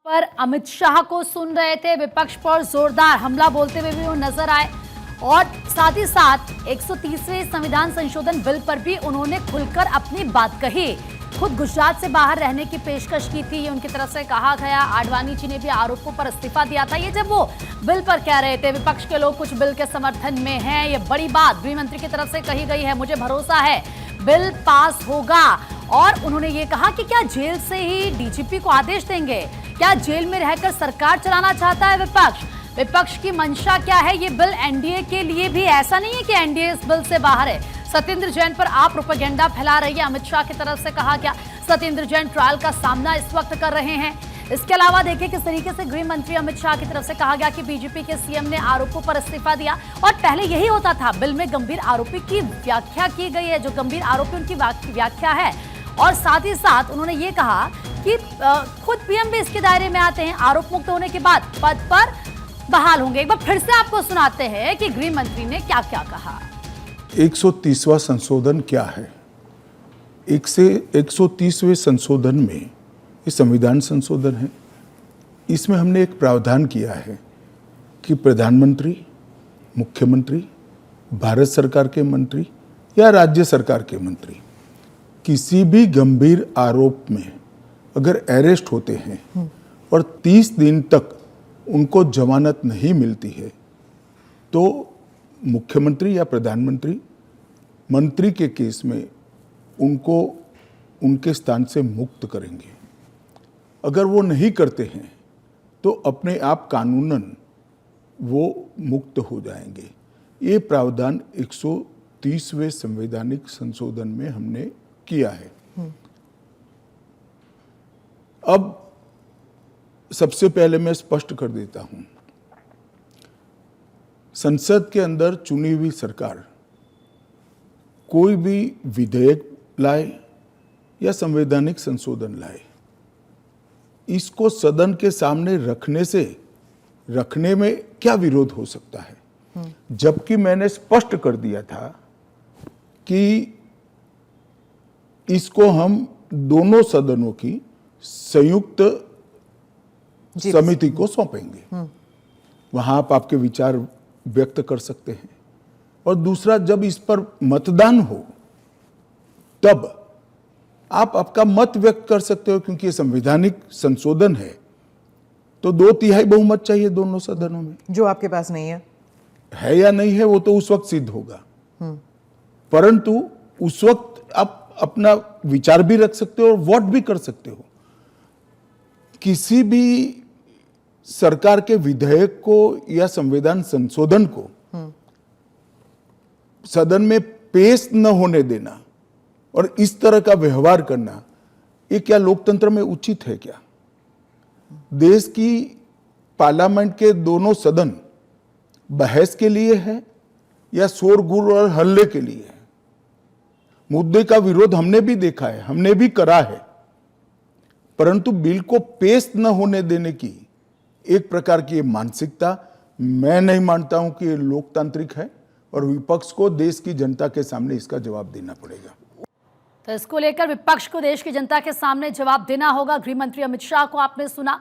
पर अमित शाह को सुन रहे थे। विपक्ष पर जोरदार हमला बोलते हुए भी वो नजर आए और साथ ही साथ 130वें संविधान संशोधन बिल पर भी उन्होंने खुलकर अपनी बात कही। खुद गुजरात से बाहर रहने की पेशकश की थी, ये उनकी तरफ से कहा गया। आडवाणी जी ने भी आरोपों पर इस्तीफा दिया था। ये जब वो बिल पर कह रहे थे विपक्ष के लोग कुछ बिल के समर्थन में हैं, ये बड़ी बात गृह मंत्री की तरफ से कही गई है। मुझे भरोसा है बिल पास होगा। और उन्होंने ये कहा कि क्या जेल से ही डीजीपी को आदेश देंगे? क्या जेल में रहकर सरकार चलाना चाहता है विपक्ष? विपक्ष की मंशा क्या है? ये बिल एनडीए के लिए भी ऐसा नहीं है कि एनडीए इस बिल से बाहर है। सत्येंद्र जैन पर आप प्रोपेगेंडा फैला रही है, अमित शाह की तरफ से कहा गया। सत्येंद्र जैन ट्रायल का सामना इस वक्त कर रहे हैं। इसके अलावा देखिए किस तरीके से गृह मंत्री अमित शाह की तरफ से कहा गया कि बीजेपी के सीएम ने आरोपों पर इस्तीफा दिया और पहले यही होता था। बिल में गंभीर आरोपी की व्याख्या की गई है, जो गंभीर आरोपी उनकी व्याख्या है। और साथ ही साथ उन्होंने ये कहा कि खुद पीएम भी इसके दायरे में आते हैं। आरोप मुक्त होने के बाद पद पर बहाल होंगे। एक बार फिर से आपको सुनाते हैं कि गृह मंत्री ने क्या क्या कहा। 130वां संशोधन क्या है? 130वें संशोधन में ये संविधान संशोधन है। इसमें हमने एक प्रावधान किया है कि प्रधानमंत्री, मुख्यमंत्री, भारत सरकार के मंत्री या राज्य सरकार के मंत्री किसी भी गंभीर आरोप में अगर अरेस्ट होते हैं और 30 दिन तक उनको जमानत नहीं मिलती है तो मुख्यमंत्री या प्रधानमंत्री मंत्री के केस में उनको उनके स्थान से मुक्त करेंगे। अगर वो नहीं करते हैं तो अपने आप कानूनन वो मुक्त हो जाएंगे। ये प्रावधान 130वें संवैधानिक संशोधन में हमने किया है। अब सबसे पहले मैं स्पष्ट कर देता हूं, संसद के अंदर चुनी हुई सरकार कोई भी विधेयक लाए या संवैधानिक संशोधन लाए, इसको सदन के सामने रखने में क्या विरोध हो सकता है? जबकि मैंने स्पष्ट कर दिया था कि इसको हम दोनों सदनों की संयुक्त समिति को सौंपेंगे। वहां आप आपके विचार व्यक्त कर सकते हैं। और दूसरा, जब इस पर मतदान हो तब आप आपका मत व्यक्त कर सकते हो, क्योंकि ये संवैधानिक संशोधन है तो 2/3 बहुमत चाहिए दोनों सदनों में, जो आपके पास नहीं है या नहीं है वो तो उस वक्त सिद्ध होगा। परंतु उस वक्त आप अपना विचार भी रख सकते हो और वोट भी कर सकते हो। किसी भी सरकार के विधेयक को या संविधान संशोधन को सदन में पेश न होने देना और इस तरह का व्यवहार करना, ये क्या लोकतंत्र में उचित है? क्या देश की पार्लियामेंट के दोनों सदन बहस के लिए है या शोरगुल और हल्ले के लिए है? मुद्दे का विरोध हमने भी देखा है, हमने भी करा है, परंतु बिल को पेश न होने देने की एक प्रकार की मानसिकता मैं नहीं मानता हूं कि ये लोकतांत्रिक है और विपक्ष को देश की जनता के सामने इसका जवाब देना पड़ेगा। तो इसको लेकर विपक्ष को देश की जनता के सामने जवाब देना होगा। गृह मंत्री अमित शाह को आपने सुना।